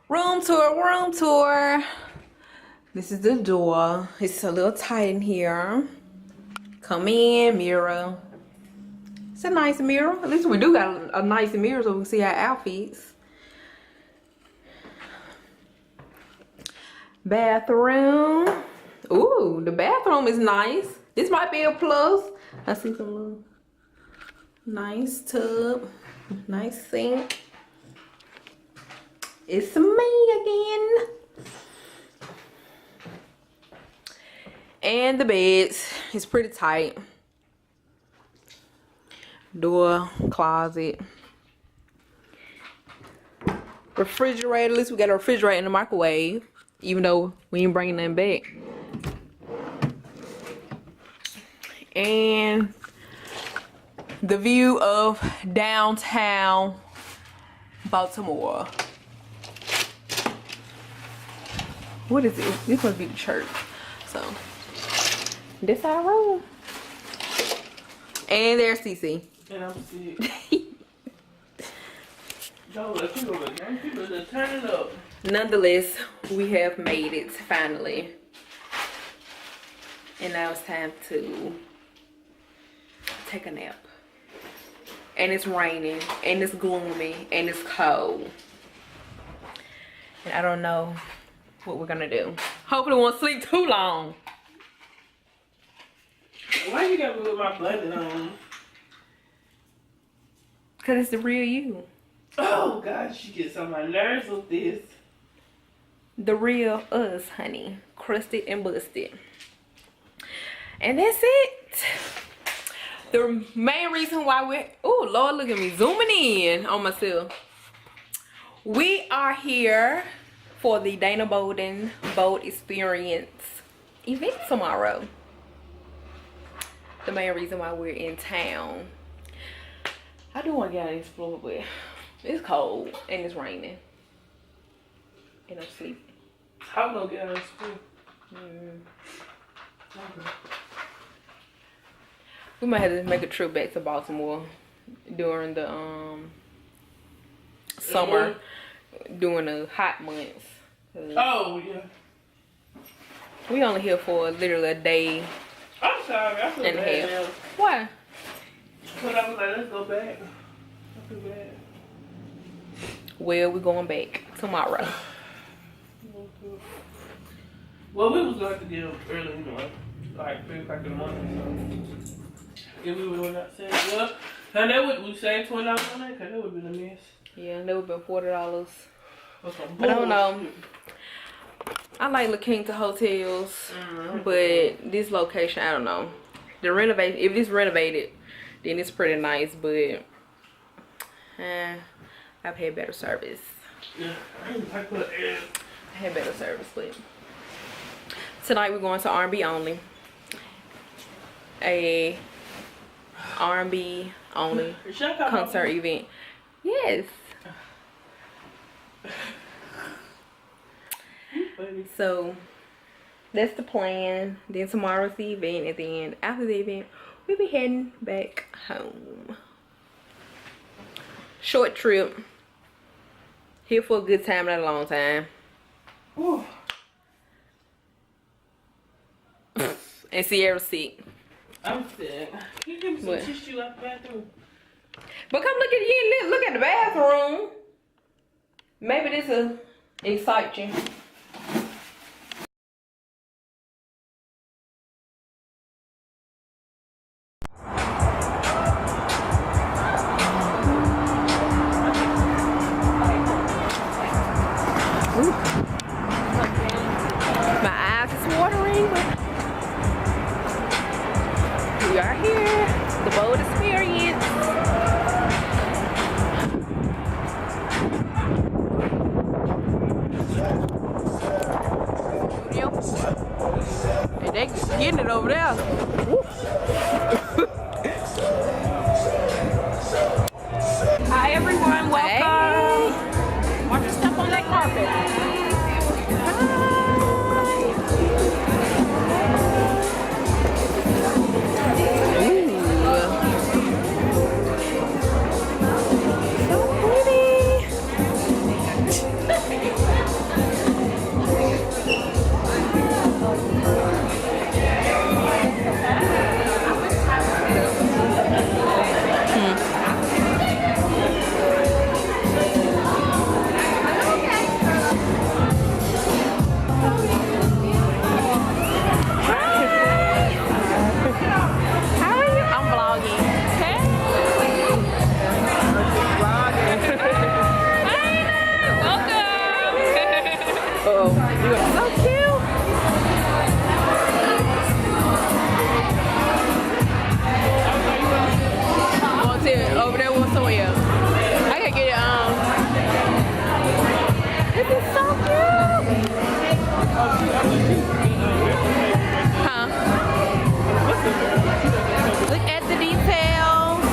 Room tour. This is the door. It's a little tight in here. Come in, mirror. It's a nice mirror. At least we do got a nice mirror so we can see our outfits. Bathroom. Ooh, the bathroom is nice. This might be a plus. I see some little nice tub, nice sink. It's me again. And the beds is pretty tight. Door, closet. Refrigerator. At least we got a refrigerator and a microwave. Even though we ain't bringing them back. And the view of downtown Baltimore. What is it? This must be the church. So, this our room. And there's CC. And I'm sick. People just turn it up. Nonetheless, we have made it finally. And now it's time to take a nap. And it's raining, and it's gloomy, and it's cold. And I don't know what we're gonna do. Hopefully we won't sleep too long. Why you got me with my blanket on? Cause it's the real you. Oh God, she gets on my nerves with this. The real us, honey. Crusted and busted. And that's it. The main reason why we're, oh Lord, look at me zooming in on myself. We are here for the Dayna Bolden Boat Experience event tomorrow. The main reason why we're in town. I do want to get out and explore, but it's cold and it's raining. And I'm sleeping. How gonna get out of school? Okay. We might have to make a trip back to Baltimore during the summer, during the hot months. Oh yeah. We only here for literally a day. I'm sorry, I feel and bad a half. now. Why? But I was like, let's go back. I feel bad. Well, we're going back tomorrow. Well, we was going to get up early in the morning, like 3 o'clock in the morning. So if we would have not said, well, and that would we saved $20 on that, cause that would have been a mess. Yeah, that would have been $40. Okay, But I don't know. I like La Quinta hotels, but this location, I don't know. The renovation, if it's renovated, then it's pretty nice, but I've had better service. Yeah, I had better service, but tonight we're going to R&B only. A R&B only concert event. Yes. So that's the plan. Then tomorrow's the event, and then after the event we'll be heading back home. Short trip. Here for a good time, not a long time. Ooh. And Sierra's sick. I'm sick. Can you give me some tissue out the bathroom? But come look at you. Look at the bathroom. Maybe this will excite you. My eyes is watering, but we are here. The boat experience. Hey, they getting it over there. Hi everyone, welcome. Hey. Watch your step on that carpet. Uh-oh. You are so cute. Want to over there one somewhere. I can get it This is so cute. Huh? Look at the details.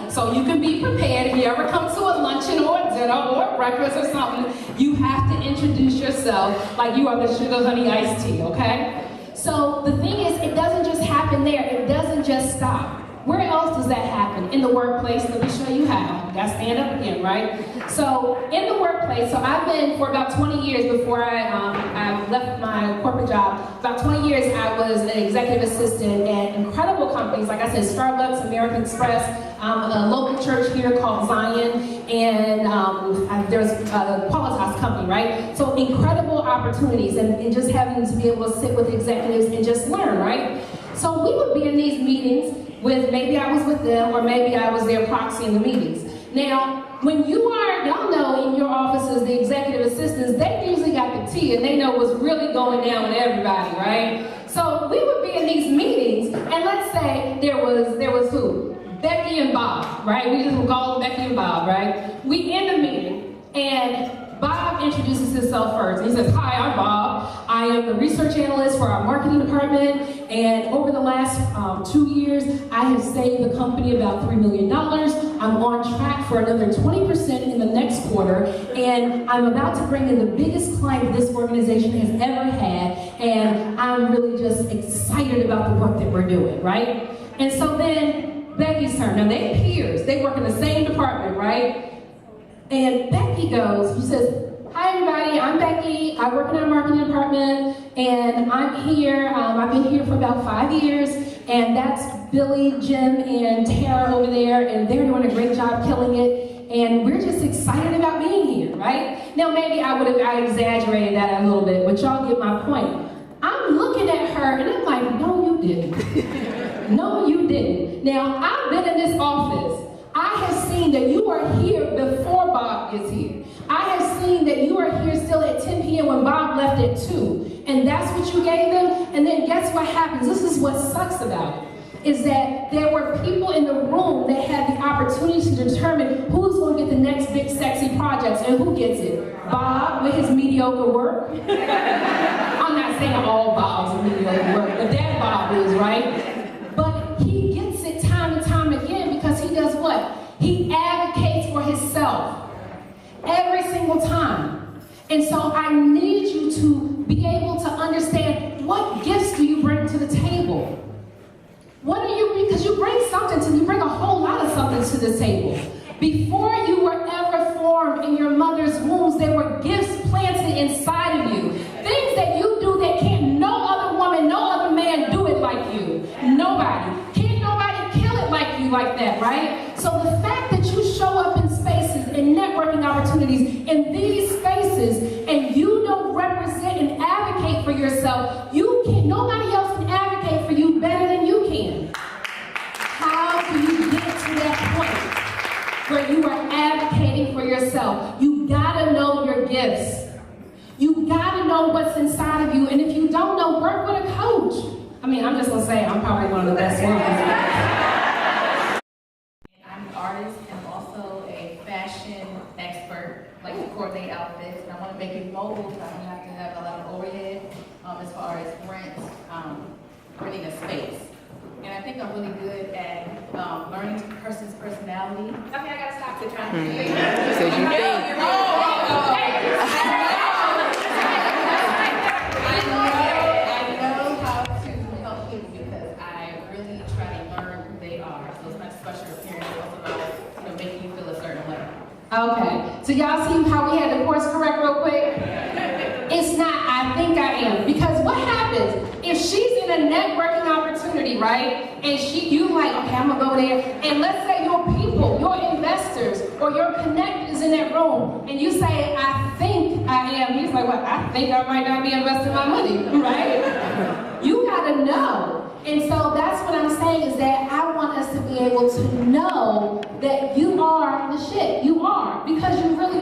So you can be prepared. If you ever come to a luncheon or a dinner or a breakfast or something, you have to introduce yourself like you are the sugar honey iced tea, okay? So the thing is, it doesn't just happen there. It doesn't just stop. Where else does that happen? In the workplace. Let me show you how. You gotta stand up again, right? So in the workplace, so I've been for about 20 years before I left my corporate job. About 20 years I was an executive assistant at incredible companies, like I said, Starbucks, American Express, a local church here called Zion, and there's a Qualitas company, right? So incredible opportunities, and just having to be able to sit with executives and just learn, right? So we would be in these meetings with, maybe I was with them, or maybe I was their proxy in the meetings. Now, when you are, y'all know in your offices, the executive assistants, they usually got the tea and they know what's really going down with everybody, right? So we would be in these meetings, and let's say there was who? Becky and Bob, right? We just would call them Becky and Bob, right? We end the meeting, and Bob introduces himself first. He says, "Hi, I'm Bob. I am the research analyst for our marketing department, and over the last 2 years, I have saved the company about $3 million. I'm on track for another 20% in the next quarter, and I'm about to bring in the biggest client this organization has ever had, and I'm really just excited about the work that we're doing," right? And so then Becky's turn. Now, they peers. They work in the same department, right? And Becky goes, she says, "Hi everybody, I'm Becky. I work in our marketing department, and I'm here. I've been here for about 5 years, and that's Billy, Jim, and Tara over there, and they're doing a great job killing it, and we're just excited about being here," right? Now maybe I exaggerated that a little bit, but y'all get my point. I'm looking at her, and I'm like, no you didn't. No you didn't. Now I've been in this office. I have seen that you are here before Bob gets here. I have seen that you are here still at 10 p.m. when Bob left at 2. And that's what you gave them? And then guess what happens? This is what sucks about it, is that there were people in the room that had the opportunity to determine who's going to get the next big sexy projects, and who gets it? Bob with his mediocre work. I'm not saying all Bobs are mediocre work, but that Bob is, right? But he gets it time and time again because he does what? He advocates for himself every single time. And so I need you to be able to understand, what gifts do you bring to the table? What do you, because you bring you bring a whole lot of something to the table. Before you were ever formed in your mother's wombs, there were gifts planted inside of you. Things that you do that can't no other woman, no other man do it like you. Nobody. Can't nobody kill it like you like that, right? So the fact that you show up in spaces and networking opportunities in these spaces, and you don't represent and advocate for yourself, nobody else can advocate for you better than you can. How do you get to that point where you are advocating for yourself? You gotta know your gifts. You gotta know what's inside of you, and if you don't know, work with a coach. I mean, I'm just gonna say I'm probably one of the best ones. I'm an artist and also a fashion expert, like to coordinate outfits, and I want to make it mobile so I don't have to have a lot of overhead as far as renting a space. And I think I'm really good at learning a person's personality. Okay, I gotta stop to try to do it. So you think? I know how to help people because I really try to learn who they are. So it's not just about your appearance, it's also about making you feel a certain way. Okay, so y'all see how we had the course correct real quick? It's not, I think I am. Because what happens if she's in a networking opportunity, right? And you like, okay, I'm gonna go there. And let's say your people, your investors, or your connect is in that room. And you say, I think I am. He's like, think I might not be investing my money, right? You gotta know. And so that's what I'm saying is that I want us to be able to know that you are the shit. You are. Because you really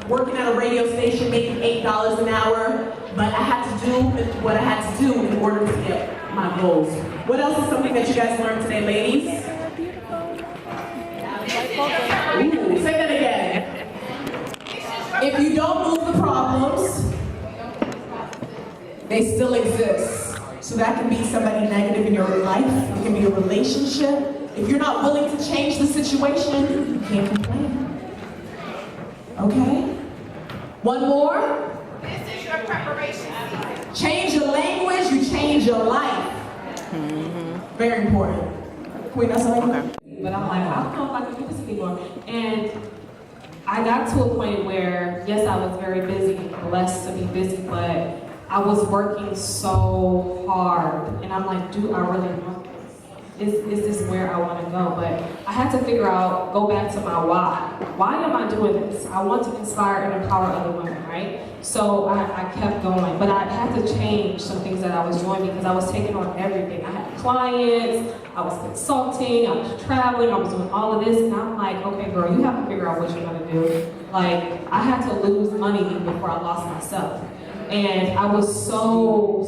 working at a radio station making $8 an hour, but I had to do what I had to do in order to get my goals. What else is something that you guys learned today, ladies? Ooh, say that again. If you don't move the problems, they still exist. So that can be somebody negative in your life, it can be a relationship. If you're not willing to change the situation, you can't complain. Okay? One more. This is your preparation season. Change your language, you change your life. Very important. Queen, that's all right. But I'm like, I don't know if I can do this anymore. And I got to a point where, yes, I was very busy, blessed to be busy, but I was working so hard. And I'm like, do I really want this? Is this where I want to go? But I had to figure out, go back to my why. Why am I doing this? I want to inspire and empower other women, right? So I kept going, but I had to change some things that I was doing because I was taking on everything. I had clients, I was consulting, I was traveling, I was doing all of this, and I'm like, okay, girl, you have to figure out what you're gonna do. Like, I had to lose money before I lost myself. And I was so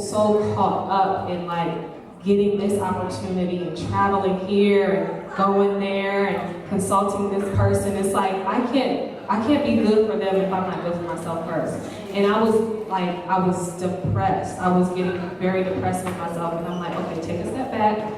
caught up in like, getting this opportunity and traveling here and going there and consulting this person. It's like, I can't be good for them if I'm not good for myself first. And I was depressed. I was getting very depressed with myself, and I'm like, okay, take a step back,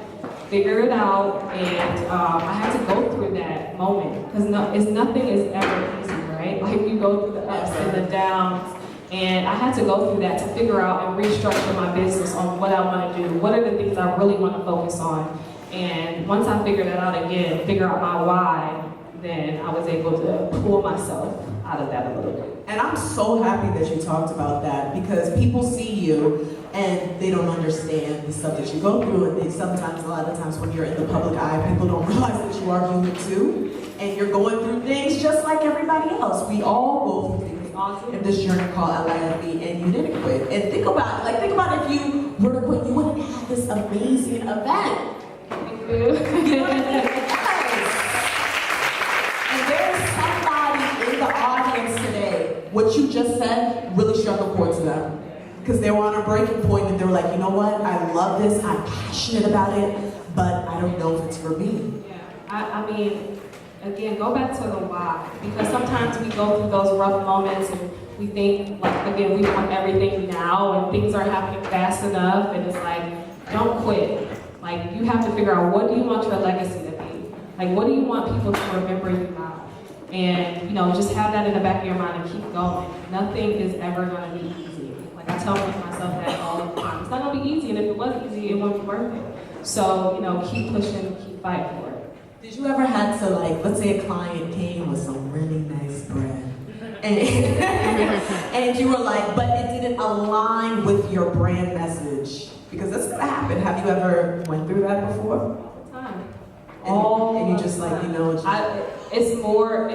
figure it out, and I had to go through that moment, because nothing is ever easy, right? Like, you go through the ups and the downs, and I had to go through that to figure out and restructure my business on what I want to do, what are the things I really want to focus on. And once I figured that out again, figure out my why, then I was able to pull myself out of that a little bit. And I'm so happy that you talked about that, because people see you and they don't understand the stuff that you go through, and sometimes, a lot of times when you're in the public eye, people don't realize that you are human too, and you're going through things just like everybody else. We all go through things in this journey called LIFE, and you didn't quit. And think about if you were to quit, you wouldn't have this amazing event. Thank you. And there's somebody in the audience today, what you just said really struck a chord to them. Because they were on a breaking point and they were like, you know what, I love this, I'm passionate about it, but I don't know if it's for me. Yeah, I mean, again, go back to the why, because sometimes we go through those rough moments and we think, like, again, we want everything now and things are happening fast enough, and it's like, don't quit. Like, you have to figure out, what do you want your legacy to be? Like, what do you want people to remember you by? And, you know, just have that in the back of your mind and keep going. Nothing is ever going to be easy. Like, I tell myself that all the time. It's not going to be easy, and if it was easy, it wouldn't be worth it. So, you know, keep pushing, keep fighting for it. Did you ever have to, like, let's say a client came with some really nice bread, and you were like, but it didn't align with your brand message. Because that's gonna happen. Have you ever went through that before? All the time. And you just like, you know, it's more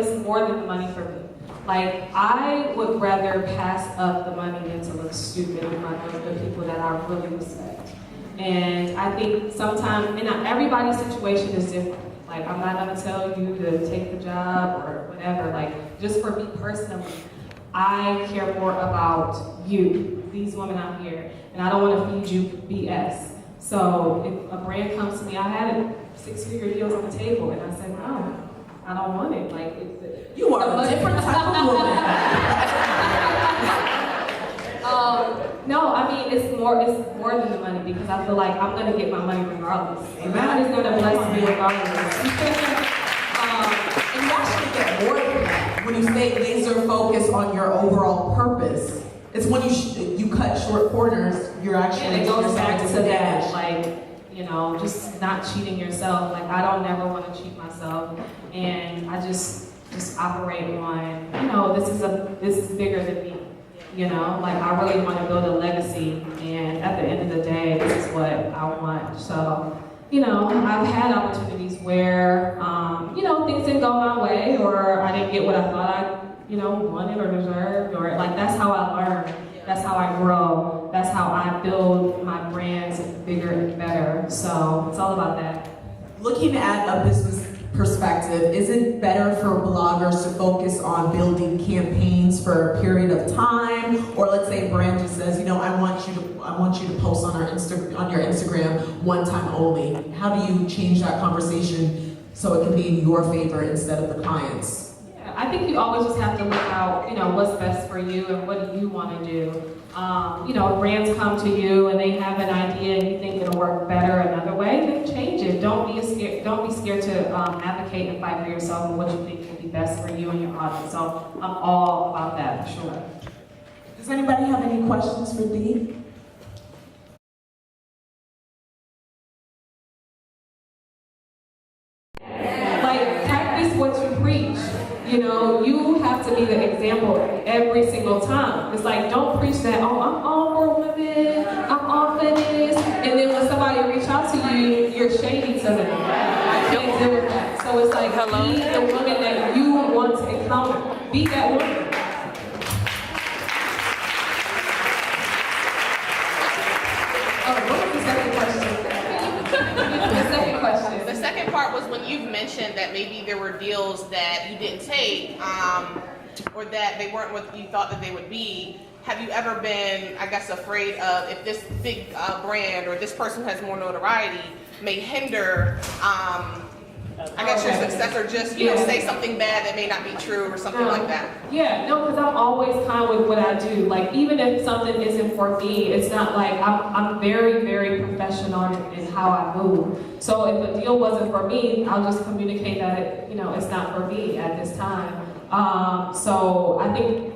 than the money for me. Like, I would rather pass up the money than to look stupid in front of the people that I really respect. And I think sometimes, and everybody's situation is different. Like, I'm not gonna tell you to take the job or whatever. Like, just for me personally, I care more about you, these women out here, and I don't wanna feed you BS. So if a brand comes to me, I had 6-figure deals on the table, and I said, no, I don't want it. Like, you are a different type of woman. No, I mean, it's more than the money, because I feel like I'm gonna get my money regardless. Amen. God is gonna bless me regardless. And you actually get more than that when you stay laser focused on your overall purpose. It's when you cut short corners, you're actually. And it goes back to that, like, you know, just not cheating yourself. Like, I don't never want to cheat myself, and I just operate on, you know, this is bigger than me. You know, like, I really want to build a legacy, and at the end of the day, this is what I want. So, you know, I've had opportunities where, you know, things didn't go my way, or I didn't get what I thought I, you know, wanted or deserved, or like, that's how I learn. That's how I grow. That's how I build my brands bigger and better. So it's all about that. Looking at a business perspective, is it better for bloggers to focus on building campaigns for a period of time, or let's say a brand just says, you know, I want you to post on your Instagram one time only? How do you change that conversation so it can be in your favor instead of the client's? I think you always just have to look out, you know, what's best for you and what do you want to do. You know, if brands come to you and they have an idea and you think it'll work better another way, then change it. Don't be scared to advocate and fight for yourself and what you think will be best for you and your audience. So I'm all about that for sure. Does anybody have any questions for Dee? Like, practice what you preach. You know, you have to be the example every single time. It's like, don't preach that, oh, I'm all for women, I'm all for this, and then when somebody reach out to you, you're shady to them. I can't deal with that. So it's like, be the woman that you want to encounter. Be that woman. Oh, what was the second question? The second question. The second part was when you've mentioned that maybe there were deals that you didn't take, or that they weren't what you thought that they would be. Have you ever been, I guess, afraid of if this big brand or this person who has more notoriety may hinder, I guess, your success, or just, you know, say something bad that may not be true or something like that? Yeah, no, because I'm always kind with what I do. Like, even if something isn't for me, it's not like, I'm very, very professional in how I move. So if a deal wasn't for me, I'll just communicate that, it's not for me at this time. So I think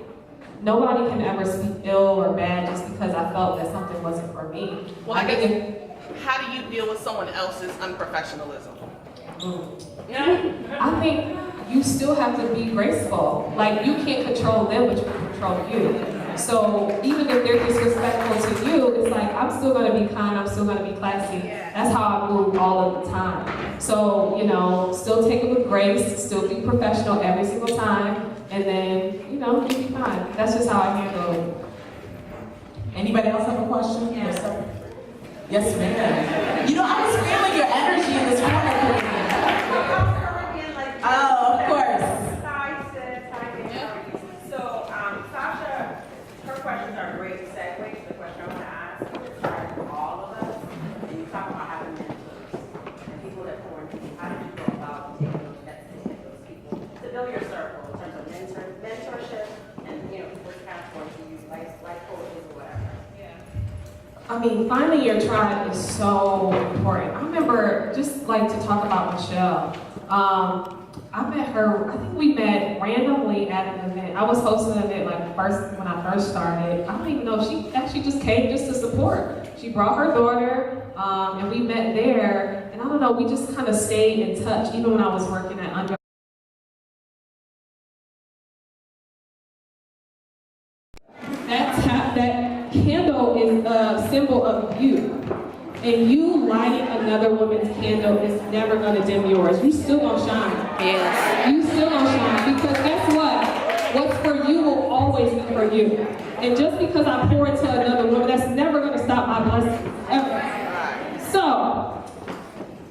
nobody can ever speak ill or bad just because I felt that something wasn't for me. Well, I guess, how do you deal with someone else's unprofessionalism? I think you still have to be graceful. Like, you can't control them, but you can control you. So even if they're disrespectful to you, it's like, I'm still going to be kind, I'm still going to be classy. That's how I move all of the time. So, still take it with grace, still be professional every single time, and then, you'll be fine. That's just how I handle it. Anybody else have a question? Yeah. Yes, ma'am. I was feeling your energy in this corner. Oh, of course. Hi, sis. Hi, Dayna. So, Sasha, her questions are a great segue to the question I want to ask. It's inspired for all of us. And you talk about having mentors and people that pour into you. How did you go about taking those steps to get those people to build your circle in terms of mentorship and people's accountable to you, like coaches or whatever? I mean, finding your tribe is so important. I remember, just like to talk about Michelle. I met her, I think we met randomly at an event. I was hosting an event when I first started. I don't even know, she actually just came just to support. She brought her daughter, and we met there. And I don't know, we just kind of stayed in touch, even when I was working at Under. That candle is a symbol symbol of you. And you lighting another woman's candle is never gonna dim yours. You still gonna shine. Yes. You still gonna shine, because guess what? What's for you will always be for you. And just because I pour into another woman, that's never gonna stop my blessings, ever. So,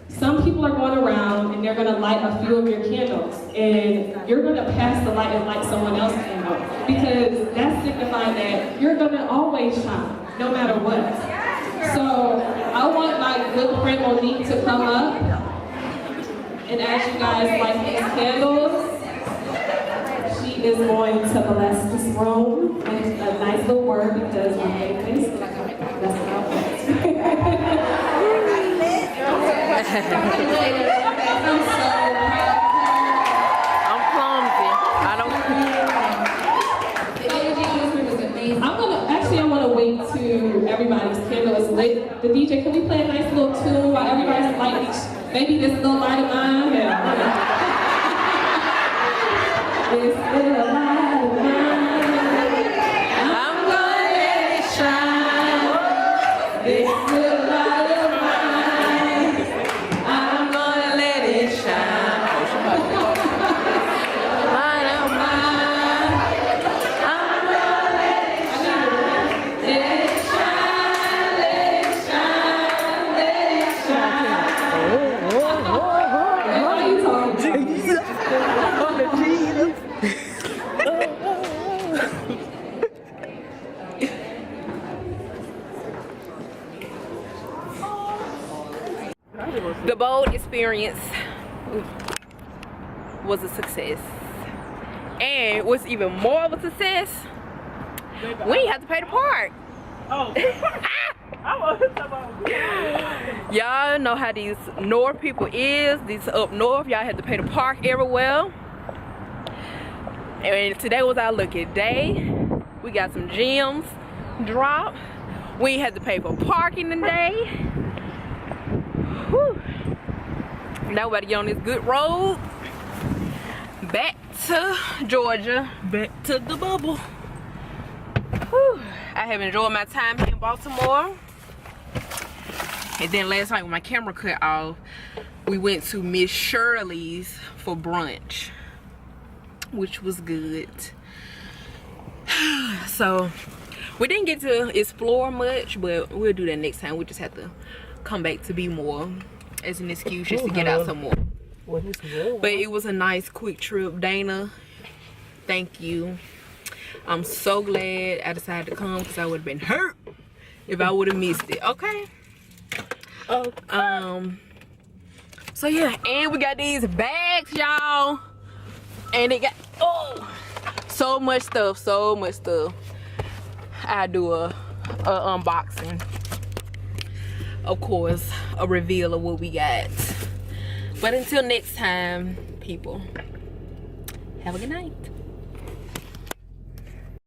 some people are going around and they're gonna light a few of your candles, and you're gonna pass the light and light someone else's candle, because that's signifying that you're gonna always shine, no matter what. So I want my good friend Monique to come up, and as you guys light these candles, she is going to bless this room with a nice little word, because I'm face, that's what I'll I'm clumsy. I don't. The energy in this room is amazing. I want to wait till everybody's candle is lit. The DJ, can we play a nice little tune while everybody's lighting? Maybe this little light of mine. Yeah. This little light of mine, I'm gonna let it shine. This little light of mine, I'm gonna let it shine. Light of mine, I'm gonna let it shine. Let it shine, let it shine, let it shine. Why are you talking? The bold experience was a success, and what's even more of a success, we ain't have to pay the park. Oh. I want to talk about. Y'all know how these north people is. These up north, y'all had to pay the park everywhere. And today was our lucky day. We got some gems dropped. We ain't had to pay for parking today. Whew. Now we gotta get on this good road back to Georgia, back to the bubble. Whew. I have enjoyed my time here in Baltimore. And then last night when my camera cut off, we went to Miss Shirley's for brunch, which was good. So we didn't get to explore much, but we'll do that next time. We just have to come back to be more as an excuse just to get out some more. But it was a nice quick trip. Dayna, thank you. I'm so glad I decided to come, because I would have been hurt if I would have missed it. Okay. So yeah, and we got these bags, y'all, and it got so much stuff, I do a unboxing, of course, a reveal of what we got. But until next time, people, have a good night.